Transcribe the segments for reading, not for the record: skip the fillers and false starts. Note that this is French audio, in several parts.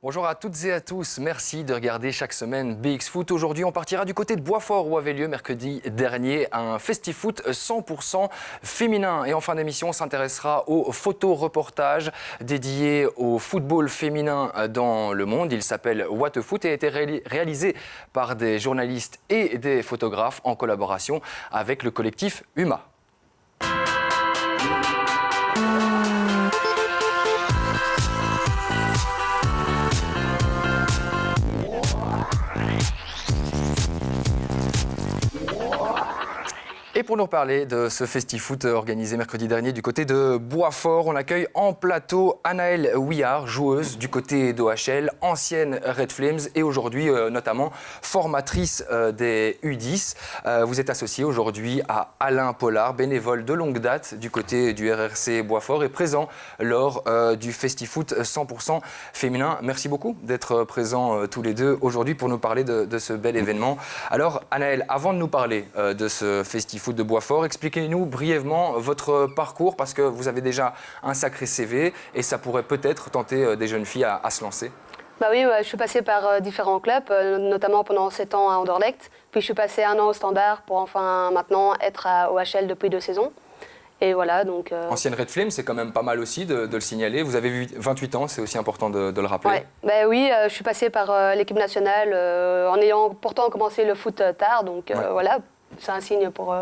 Bonjour à toutes et à tous, merci de regarder chaque semaine BX Foot. Aujourd'hui, on partira du côté de Boisfort où avait lieu mercredi dernier un festi-foot 100% féminin. Et en fin d'émission, on s'intéressera aux photoreportages dédiés au football féminin dans le monde. Il s'appelle What a Foot et a été réalisé par des journalistes et des photographes en collaboration avec le collectif UMA. Et pour nous parler de ce festi-foot organisé mercredi dernier du côté de Boisfort, on accueille en plateau Anaëlle Houillard, joueuse du côté d'OHL, ancienne Red Flames et aujourd'hui notamment formatrice des U10. Vous êtes associée aujourd'hui à Alain Pollard, bénévole de longue date du côté du RRC Boisfort et présent lors du festi-foot 100% féminin. Merci beaucoup d'être présents tous les deux aujourd'hui pour nous parler de ce bel événement. Alors Anaëlle, avant de nous parler de ce festi-foot de Boisfort, expliquez-nous brièvement votre parcours parce que vous avez déjà un sacré CV et ça pourrait peut-être tenter des jeunes filles à se lancer. Bah oui, je suis passée par différents clubs, notamment pendant 7 ans à Anderlecht. Puis je suis passée 1 an au Standard pour enfin maintenant être à OHL depuis 2 saisons. Et voilà, donc... Ancienne Red Flame, c'est quand même pas mal aussi de le signaler. Vous avez 28 ans, c'est aussi important de le rappeler. Ouais. Ben oui, je suis passée par l'équipe nationale en ayant pourtant commencé le foot tard. Donc voilà, c'est un signe pour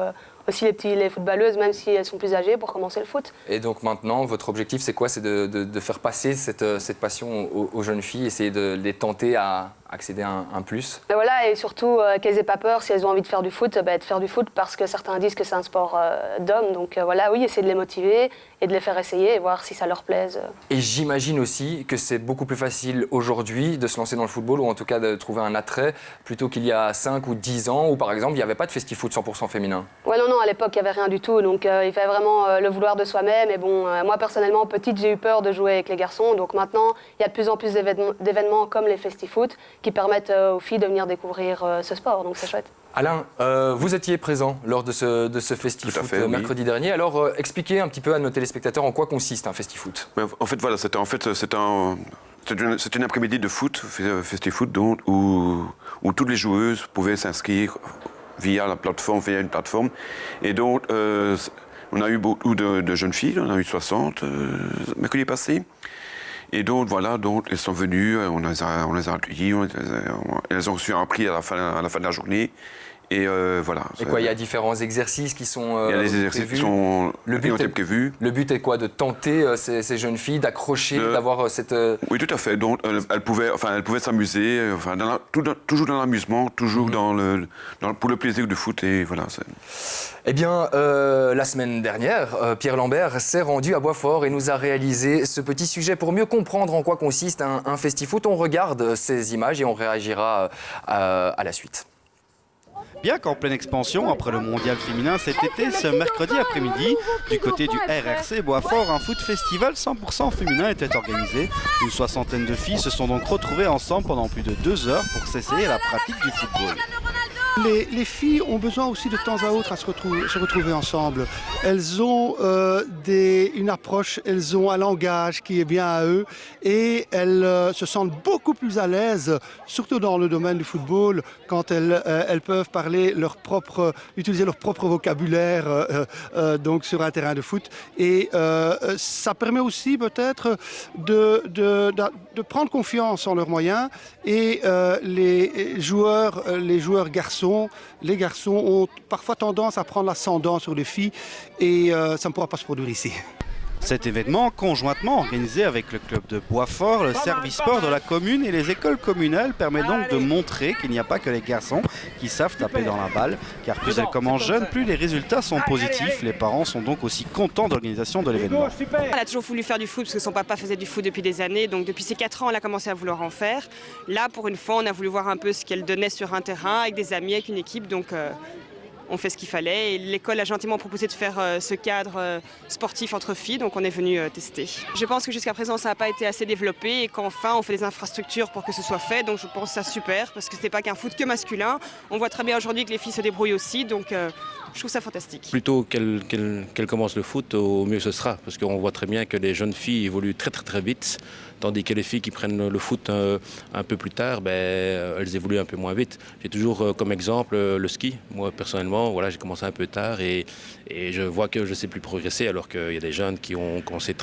aussi les footballeuses, même si elles sont plus âgées, pour commencer le foot. Et donc maintenant, votre objectif, c'est quoi? C'est de faire passer cette passion aux jeunes filles, essayer de les tenter à accéder à un plus. Et voilà, et surtout qu'elles n'aient pas peur, si elles ont envie de faire du foot, de faire du foot, parce que certains disent que c'est un sport d'hommes. Donc voilà, oui, essayer de les motiver et de les faire essayer et voir si ça leur plaise. Et j'imagine aussi que c'est beaucoup plus facile aujourd'hui de se lancer dans le football, ou en tout cas de trouver un attrait, plutôt qu'il y a 5 ou 10 ans, où par exemple, il n'y avait pas de festi-foot 100% féminin. Ouais, non, à l'époque, il n'y avait rien du tout, donc il fallait vraiment le vouloir de soi-même. Et bon, moi, personnellement, petite, j'ai eu peur de jouer avec les garçons, donc maintenant, il y a de plus en plus d'événements comme les festi-foot qui permettent aux filles de venir découvrir ce sport, donc c'est chouette. Alain, vous étiez présent lors de ce festi-foot mercredi dernier. Alors, expliquez un petit peu à nos téléspectateurs en quoi consiste un festi-foot. En fait, voilà, c'était une après-midi de foot, festi-foot, donc où toutes les joueuses pouvaient s'inscrire via une plateforme. Et donc, on a eu beaucoup de jeunes filles, on a eu 60 mercredi passé. Et donc, voilà, donc, elles sont venues, on les a accueillies, elles ont reçu un prix à la fin de la journée. Et voilà. Et quoi, il y a différents exercices qui sont il y a des exercices prévus. qui ont été prévus. Le but est quoi? De tenter ces jeunes filles, d'accrocher, d'avoir cette... Oui, tout à fait. Donc, elles pouvaient s'amuser, toujours dans l'amusement, toujours pour le plaisir du foot. Et voilà. Eh bien, la semaine dernière, Pierre Lambert s'est rendu à Boisfort et nous a réalisé ce petit sujet pour mieux comprendre en quoi consiste un festi-foot. On regarde ces images et on réagira à la suite. Bien qu'en pleine expansion après le mondial féminin cet été, ce mercredi après-midi, du côté du RRC Boisfort, un foot festival 100% féminin était organisé. Une soixantaine de filles se sont donc retrouvées ensemble pendant plus de 2 heures pour s'essayer à la pratique du football. Les filles ont besoin aussi de temps à autre à se retrouver ensemble. Elles ont une approche, elles ont un langage qui est bien à eux et elles se sentent beaucoup plus à l'aise, surtout dans le domaine du football, quand elles peuvent utiliser leur propre vocabulaire donc sur un terrain de foot. Et ça permet aussi peut-être de prendre confiance en leurs moyens et les joueurs garçons. Les garçons ont parfois tendance à prendre l'ascendant sur les filles et ça ne pourra pas se produire ici. Cet événement, conjointement organisé avec le club de Boisfort, le service sport de la commune et les écoles communales, permet donc de montrer qu'il n'y a pas que les garçons qui savent taper dans la balle, car plus elles commencent jeunes, plus les résultats sont positifs. Les parents sont donc aussi contents de l'organisation de l'événement. Elle a toujours voulu faire du foot parce que son papa faisait du foot depuis des années, donc depuis ses 4 ans, elle a commencé à vouloir en faire. Là, pour une fois, on a voulu voir un peu ce qu'elle donnait sur un terrain avec des amis, avec une équipe, donc... on fait ce qu'il fallait et l'école a gentiment proposé de faire ce cadre sportif entre filles, donc on est venu tester. Je pense que jusqu'à présent ça n'a pas été assez développé et qu'enfin on fait les infrastructures pour que ce soit fait, donc je pense ça super parce que ce n'est pas qu'un foot que masculin. On voit très bien aujourd'hui que les filles se débrouillent aussi, donc Je trouve ça fantastique. Plutôt qu'elle commence le foot, au mieux ce sera. Parce qu'on voit très bien que les jeunes filles évoluent très très très vite. Tandis que les filles qui prennent le foot un peu plus tard, elles évoluent un peu moins vite. J'ai toujours comme exemple le ski. Moi personnellement, voilà, j'ai commencé un peu tard et je vois que je ne sais plus progresser alors qu'il y a des jeunes qui ont commencé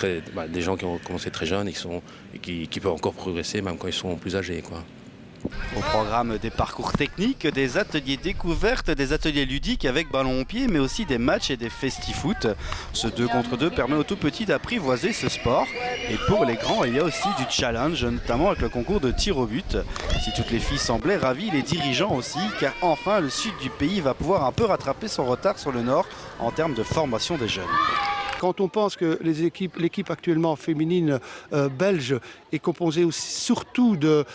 des gens qui ont commencé très jeunes et qui peuvent encore progresser même quand ils sont plus âgés, quoi. Au programme des parcours techniques, des ateliers découvertes, des ateliers ludiques avec ballon au pied, mais aussi des matchs et des festi-foot. Ce 2 contre 2 permet aux tout petits d'apprivoiser ce sport. Et pour les grands, il y a aussi du challenge, notamment avec le concours de tir au but. Si toutes les filles semblaient ravies, les dirigeants aussi, car enfin le sud du pays va pouvoir un peu rattraper son retard sur le nord en termes de formation des jeunes. Quand on pense que l'équipe actuellement féminine belge est composée aussi, surtout de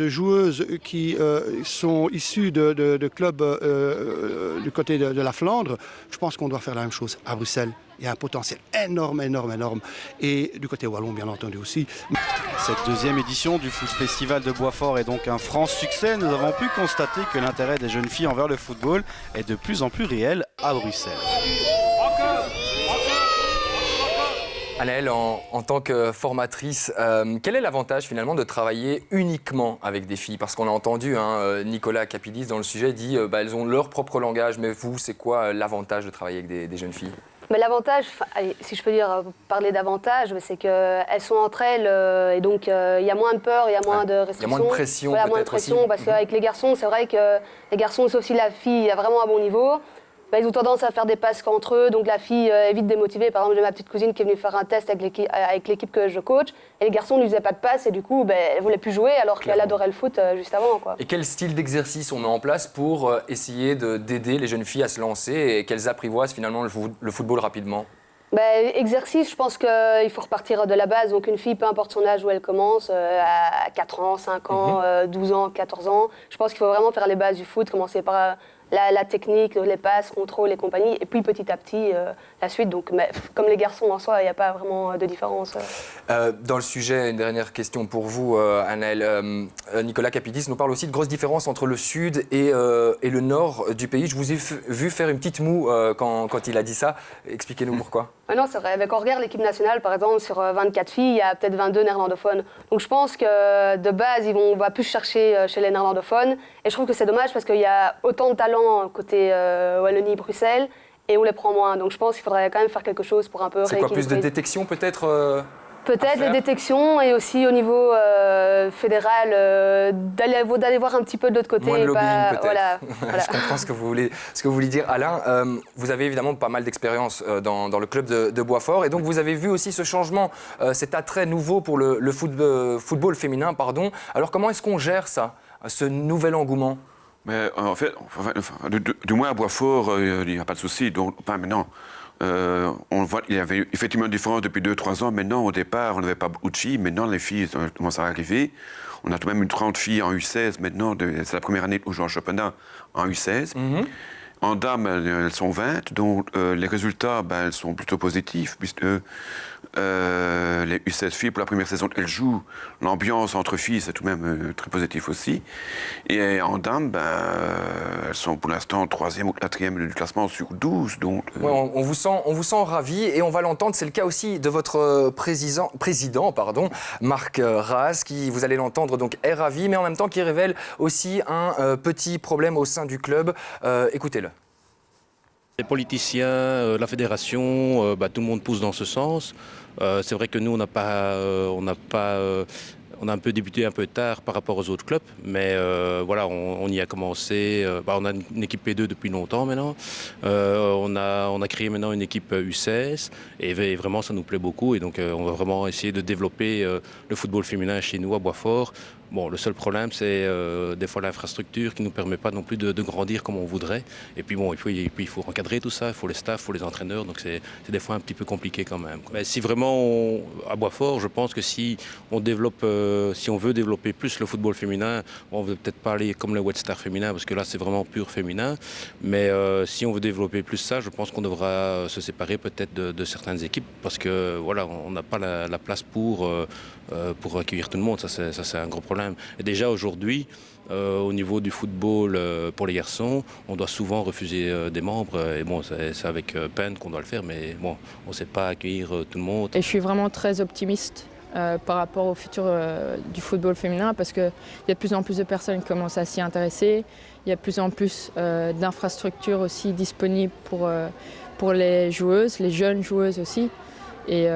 joueuses qui sont issues de clubs du côté de la Flandre, je pense qu'on doit faire la même chose à Bruxelles. Il y a un potentiel énorme. Et du côté wallon, bien entendu aussi. Cette deuxième édition du Foot Festival de Boisfort est donc un franc succès. Nous avons pu constater que l'intérêt des jeunes filles envers le football est de plus en plus réel à Bruxelles. Anaëlle, en tant que formatrice, quel est l'avantage finalement de travailler uniquement avec des filles? Parce qu'on a entendu Nicolas Capidis dans le sujet dit elles ont leur propre langage, mais vous, c'est quoi l'avantage de travailler avec des jeunes filles? Mais l'avantage, si je peux parler d'avantage, c'est qu'elles sont entre elles et donc il y a moins de peur, il y a moins de restrictions. Il y a moins de pression voilà, peut-être moins de pression, aussi. Parce qu'avec les garçons, c'est vrai que les garçons, sauf si la fille a vraiment un bon niveau, ils ont tendance à faire des passes qu'entre eux, donc la fille est vite démotivée. Par exemple, j'ai ma petite cousine qui est venue faire un test avec l'équipe que je coach, et les garçons ne lui faisaient pas de passe, et du coup, elle ne voulait plus jouer alors qu'elle adorait le foot juste avant, quoi. Et quel style d'exercice on met en place pour essayer d'aider les jeunes filles à se lancer et qu'elles apprivoisent finalement le football rapidement? Exercice, je pense qu'il faut repartir de la base. Donc une fille, peu importe son âge où elle commence, à 4 ans, 5 ans, 12 ans, 14 ans, je pense qu'il faut vraiment faire les bases du foot, commencer par la technique, les passes, contrôle et compagnie, et puis petit à petit la suite. Donc, comme les garçons en soi, il n'y a pas vraiment de différence. Dans le sujet, une dernière question pour vous, Anaëlle. Nicolas Capidis nous parle aussi de grosses différences entre le sud et le nord du pays. Je vous ai vu faire une petite moue quand il a dit ça. Expliquez-nous pourquoi. Non, c'est vrai. Quand on regarde l'équipe nationale, par exemple, sur 24 filles, il y a peut-être 22 néerlandophones. Donc je pense que de base, on va plus chercher chez les néerlandophones. Et je trouve que c'est dommage parce qu'il y a autant de talents côté Wallonie-Bruxelles et on les prend moins. Donc je pense qu'il faudrait quand même faire quelque chose pour un peu rééquilibrer. C'est quoi, plus de détection peut-être Peut-être les détections et aussi au niveau fédéral, d'aller voir un petit peu de l'autre côté. Moins de lobbying peut-être. Voilà. Je comprends ce que vous voulez dire. Alain, vous avez évidemment pas mal d'expérience dans le club de Boisfort et donc vous avez vu aussi ce changement, cet attrait nouveau pour le football féminin. Pardon. Alors comment est-ce qu'on gère ça, ce nouvel engouement? Mais en fait, du moins à Boisfort, il n'y a pas de souci. Donc, pas maintenant. On voit qu'il y avait effectivement une différence depuis 2-3 ans. Maintenant, au départ, on n'avait pas beaucoup de filles. Maintenant, les filles commencent à arriver. On a tout de même 30 filles en U16 maintenant. C'est la première année où je joue en championnat en U16. En dames, elles sont 20. Donc, les résultats, elles sont plutôt positifs puisque les U16 filles, pour la première saison qu'elles jouent, l'ambiance entre filles, c'est tout de même très positif aussi. Et en dames, elles sont pour l'instant 3e ou 4e du classement sur 12. Donc, ouais, on vous sent ravi et on va l'entendre. C'est le cas aussi de votre président, Marc Raz, qui, vous allez l'entendre, donc est ravi, mais en même temps qui révèle aussi un petit problème au sein du club. Écoutez-le. Les politiciens, la fédération, tout le monde pousse dans ce sens. C'est vrai que nous, on a un peu débuté un peu tard par rapport aux autres clubs, mais voilà, on y a commencé. On a une équipe P2 depuis longtemps maintenant. On a créé maintenant une équipe U16 et vraiment ça nous plaît beaucoup. Et donc on va vraiment essayer de développer le football féminin chez nous à Boisfort. Bon, le seul problème, c'est des fois l'infrastructure qui ne nous permet pas non plus de grandir comme on voudrait. Et puis bon, il faut encadrer tout ça, il faut les staffs, il faut les entraîneurs, donc c'est des fois un petit peu compliqué quand même. Mais si vraiment, à Boisfort, je pense que si on veut développer plus le football féminin, on ne veut peut-être pas aller comme le White Star féminin, parce que là c'est vraiment pur féminin. Mais si on veut développer plus ça, je pense qu'on devra se séparer peut-être de certaines équipes, parce que voilà, on n'a pas la place pour accueillir tout le monde, ça c'est un gros problème. même. Et déjà aujourd'hui, au niveau du football pour les garçons, on doit souvent refuser des membres. Et bon, c'est avec peine qu'on doit le faire, mais bon, on ne sait pas accueillir tout le monde. Et je suis vraiment très optimiste par rapport au futur du football féminin parce qu'il y a de plus en plus de personnes qui commencent à s'y intéresser. Il y a de plus en plus d'infrastructures aussi disponibles pour les joueuses, les jeunes joueuses aussi. Et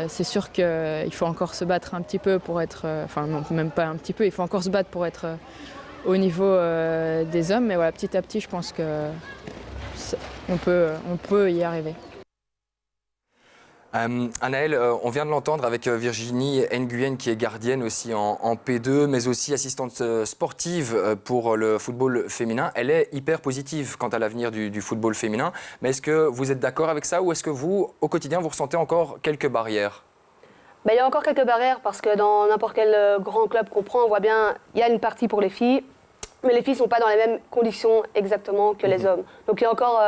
c'est sûr qu'il faut encore se battre un petit peu pour être, enfin non, même pas un petit peu, il faut encore se battre pour être au niveau des hommes. Mais voilà, petit à petit, je pense qu'on peut y arriver. Anaëlle, on vient de l'entendre avec Virginie Nguyen qui est gardienne aussi en P2, mais aussi assistante sportive pour le football féminin. Elle est hyper positive quant à l'avenir du football féminin. Mais est-ce que vous êtes d'accord avec ça ou est-ce que vous, au quotidien, vous ressentez encore quelques barrières ? Il y a encore quelques barrières parce que dans n'importe quel grand club qu'on prend, on voit bien il y a une partie pour les filles. Mais les filles ne sont pas dans les mêmes conditions exactement que les hommes. Donc il y a encore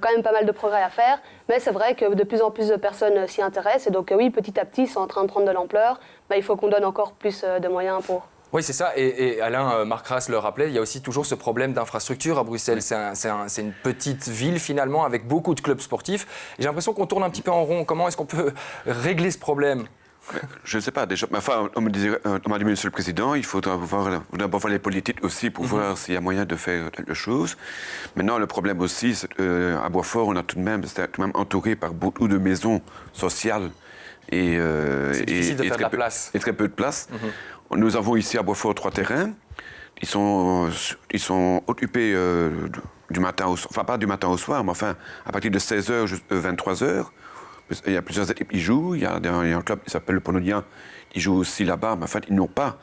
quand même pas mal de progrès à faire. Mais c'est vrai que de plus en plus de personnes s'y intéressent. Et donc oui, petit à petit, c'est en train de prendre de l'ampleur. Il faut qu'on donne encore plus de moyens pour... Oui, c'est ça. Et Alain Marcras le rappelait, il y a aussi toujours ce problème d'infrastructure à Bruxelles. C'est une petite ville finalement avec beaucoup de clubs sportifs. Et j'ai l'impression qu'on tourne un petit peu en rond. Comment est-ce qu'on peut régler ce problème ? Je ne sais pas, déjà. Enfin, on m'a dit, Monsieur le Président, il faut d'abord voir les politiques aussi pour voir s'il y a moyen de faire quelque chose. Maintenant, le problème aussi, à Boisfort, on a tout de même entouré par beaucoup de maisons sociales et de place. Et très peu de place. Nous avons ici à Boisfort 3 terrains. Ils sont occupés du matin au soir, enfin pas du matin au soir, mais enfin à partir de 16h jusqu'à 23h. Il y a plusieurs équipes qui jouent. Il y a un club qui s'appelle le Polonia qui joue aussi là-bas. Mais en fait, ils n'ont pas.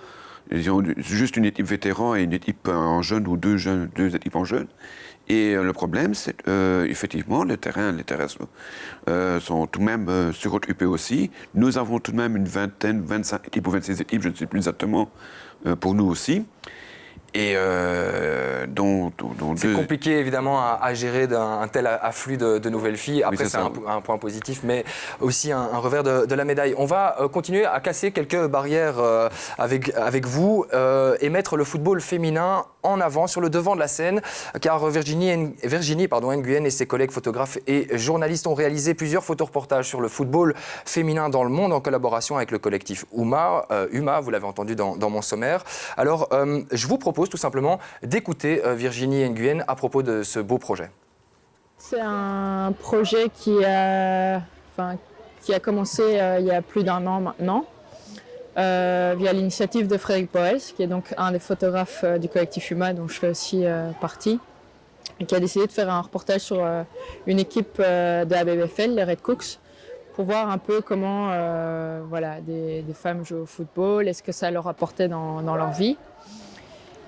Ils ont juste une équipe vétéran et une équipe en jeune ou deux équipes en jeune. Et le problème, c'est effectivement, les terrains sont tout de même suroccupés aussi. Nous avons tout de même une 25 équipes ou 26 équipes, je ne sais plus exactement, pour nous aussi. Et c'est compliqué évidemment à gérer un tel afflux de nouvelles filles. Après, c'est un point positif, mais aussi un revers de la médaille. On va continuer à casser quelques barrières avec vous et mettre le football féminin en avant, sur le devant de la scène, car Virginie Nguyen et ses collègues photographes et journalistes ont réalisé plusieurs photoreportages sur le football féminin dans le monde en collaboration avec le collectif UMA, vous l'avez entendu dans mon sommaire. Alors, je vous propose tout simplement d'écouter Virginie Nguyen à propos de ce beau projet. C'est un projet qui a commencé il y a plus d'1 an maintenant, via l'initiative de Frédéric Boès, qui est donc un des photographes du collectif UMA, dont je fais aussi partie, et qui a décidé de faire un reportage sur une équipe de la BBFL, les Red Cooks, pour voir un peu comment des femmes jouent au football, est-ce que ça leur apportait dans leur vie.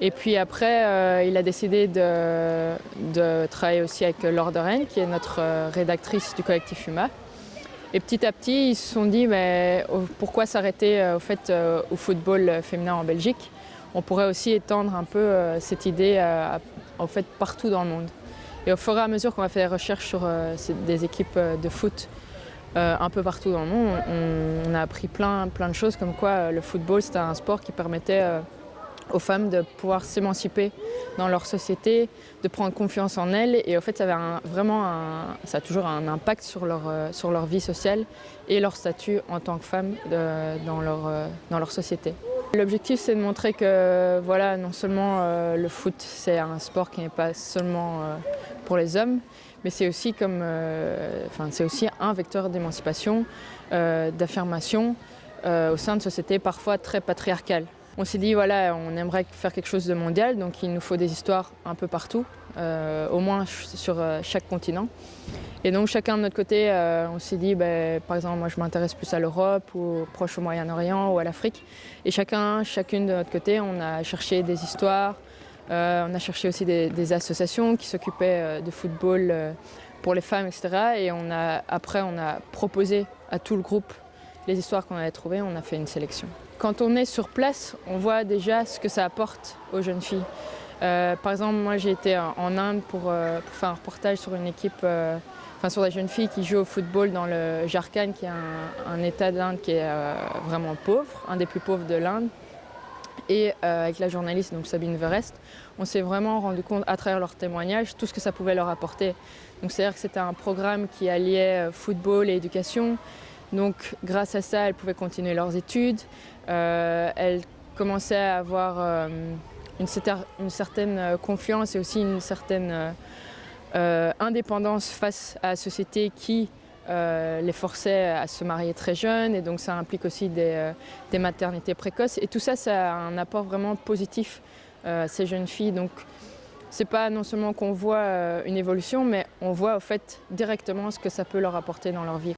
Et puis après, il a décidé de travailler aussi avec Laure de Rennes, qui est notre rédactrice du collectif UMA. Et petit à petit, ils se sont dit pourquoi s'arrêter au football féminin en Belgique. On pourrait aussi étendre un peu cette idée partout dans le monde. Et au fur et à mesure qu'on va faire des recherches sur des équipes de foot un peu partout dans le monde, on a appris plein de choses, comme quoi le football, c'était un sport qui permettait aux femmes de pouvoir s'émanciper dans leur société, de prendre confiance en elles. Et en fait, ça a toujours un impact sur leur vie sociale et leur statut en tant que femme dans leur société. L'objectif, c'est de montrer que non seulement le foot, c'est un sport qui n'est pas seulement pour les hommes, mais c'est aussi un vecteur d'émancipation, d'affirmation au sein de sociétés parfois très patriarcales. On s'est dit, on aimerait faire quelque chose de mondial, donc il nous faut des histoires un peu partout, au moins sur chaque continent. Et donc chacun de notre côté, on s'est dit, par exemple, moi je m'intéresse plus à l'Europe, ou au Proche au Moyen-Orient, ou à l'Afrique. Et chacune de notre côté, on a cherché des histoires, on a cherché aussi des associations qui s'occupaient de football pour les femmes, etc. Et après, on a proposé à tout le groupe les histoires qu'on avait trouvées, on a fait une sélection. Quand on est sur place, on voit déjà ce que ça apporte aux jeunes filles. Par exemple, moi j'ai été en Inde pour faire un reportage sur une équipe, sur des jeunes filles qui jouent au football dans le Jharkhand, qui est un état d'Inde qui est vraiment pauvre, un des plus pauvres de l'Inde. Et avec la journaliste, donc Sabine Verest, on s'est vraiment rendu compte à travers leurs témoignages tout ce que ça pouvait leur apporter. Donc c'est-à-dire que c'était un programme qui alliait football et éducation. Donc grâce à ça, elles pouvaient continuer leurs études. Elles commençaient à avoir une certaine confiance et aussi une certaine indépendance face à la société qui les forçait à se marier très jeunes, et donc ça implique aussi des maternités précoces, et tout ça, ça a un apport vraiment positif à ces jeunes filles. Donc c'est pas non seulement qu'on voit une évolution, mais on voit au fait directement ce que ça peut leur apporter dans leur vie.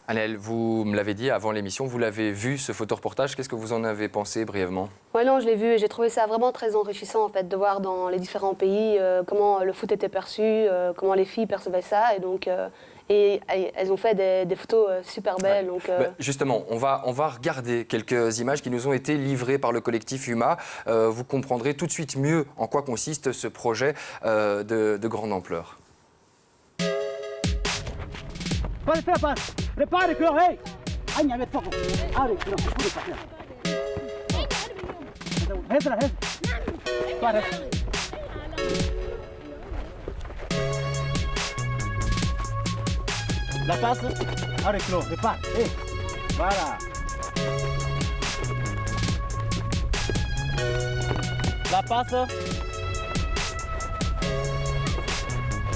Anaëlle, vous me l'avez dit avant l'émission, vous l'avez vu ce photoreportage, qu'est-ce que vous en avez pensé brièvement? Oui, non, je l'ai vu et j'ai trouvé ça vraiment très enrichissant en fait, de voir dans les différents pays comment le foot était perçu, comment les filles percevaient ça. Et donc, et elles ont fait des photos super belles. Donc, justement, on va regarder quelques images qui nous ont été livrées par le collectif UMA. Vous comprendrez tout de suite mieux en quoi consiste ce projet de grande ampleur. Prepare, Clore, hey! Agna, met foco. Abre, Clore, pure papel. Hedra, hed. Para. La passe. Abre, Clore, prepare. Hey, voilà. La passe.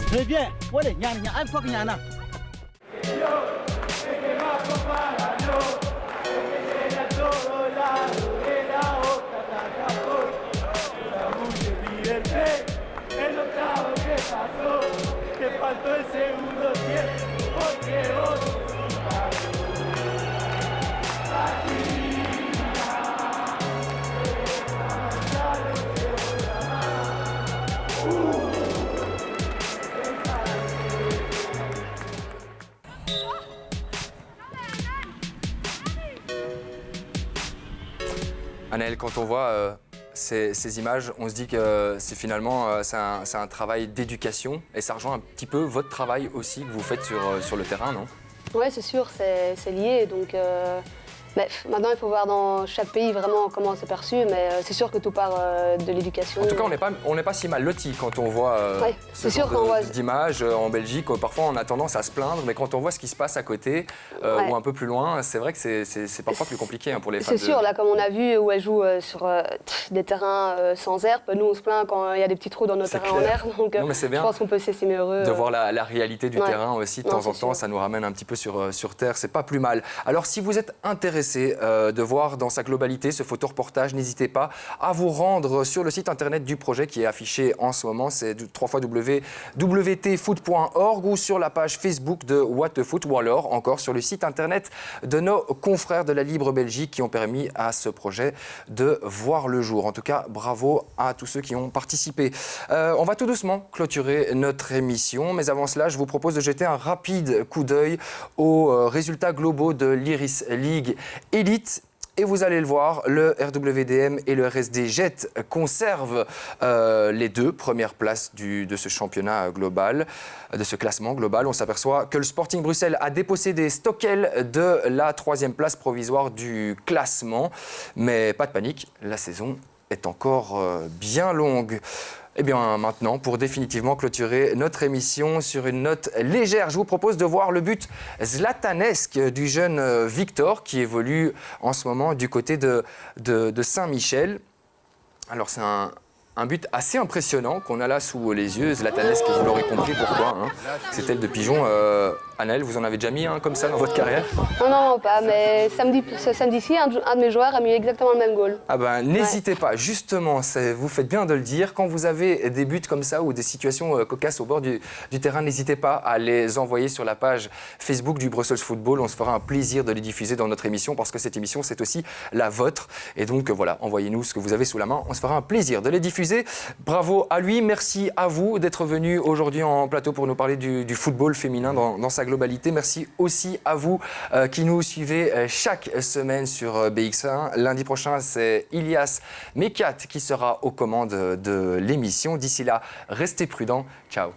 Très bien. Allez, nyana, nyana, foco, nyana. Anaëlle, quand on voit ces images, on se dit que c'est finalement c'est un travail d'éducation, et ça rejoint un petit peu votre travail aussi que vous faites sur le terrain, non? Oui, c'est sûr, c'est lié. Donc, mais maintenant, il faut voir dans chaque pays vraiment comment c'est perçu, mais c'est sûr que tout part de l'éducation. En tout cas, on n'est pas si mal lotis quand on voit ce genre d'images en Belgique. Parfois, on a tendance à se plaindre, mais quand on voit ce qui se passe à côté ou un peu plus loin, c'est vrai que c'est parfois plus compliqué pour les femmes. C'est sûr, là, comme on a vu où elles jouent sur des terrains sans herbe, nous, on se plaint quand il y a des petits trous dans nos terrains en herbe. Donc, non, mais c'est bien je pense qu'on peut s'estimer heureux. de voir la réalité du terrain aussi de temps en temps. Ça nous ramène un petit peu sur terre, c'est pas plus mal. Alors, si vous êtes intéressé de voir dans sa globalité ce photoreportage, n'hésitez pas à vous rendre sur le site internet du projet qui est affiché en ce moment, c'est www.wtfoot.org, ou sur la page Facebook de What the Foot, ou alors encore sur le site internet de nos confrères de la Libre Belgique qui ont permis à ce projet de voir le jour. En tout cas, bravo à tous ceux qui ont participé. On va tout doucement clôturer notre émission, mais avant cela, je vous propose de jeter un rapide coup d'œil aux résultats globaux de l'Iris League Elite. Et vous allez le voir, le RWDM et le RSD Jet conservent les deux premières places de ce championnat global, de ce classement global. On s'aperçoit que le Sporting Bruxelles a dépossédé Stockel de la 3e place provisoire du classement. Mais pas de panique, la saison est encore bien longue. Et bien maintenant, pour définitivement clôturer notre émission sur une note légère, je vous propose de voir le but zlatanesque du jeune Victor qui évolue en ce moment du côté de Saint-Michel. Alors c'est un but assez impressionnant qu'on a là sous les yeux, zlatanesque, vous l'aurez compris pourquoi. C'est tel de pigeon. Anaëlle, vous en avez déjà mis un comme ça dans votre carrière? Non, pas, mais ce samedi-ci, un de mes joueurs a mis exactement le même goal. Ah ben, n'hésitez pas, justement, vous faites bien de le dire, quand vous avez des buts comme ça ou des situations cocasses au bord du terrain, n'hésitez pas à les envoyer sur la page Facebook du Brussels Football. On se fera un plaisir de les diffuser dans notre émission, parce que cette émission, c'est aussi la vôtre. Et donc voilà, envoyez-nous ce que vous avez sous la main, on se fera un plaisir de les diffuser. Bravo à lui, merci à vous d'être venu aujourd'hui en plateau pour nous parler du football féminin dans sa globalité. Merci aussi à vous qui nous suivez chaque semaine sur BX1. Lundi prochain, c'est Ilias Mekat qui sera aux commandes de l'émission. D'ici là, restez prudents. Ciao.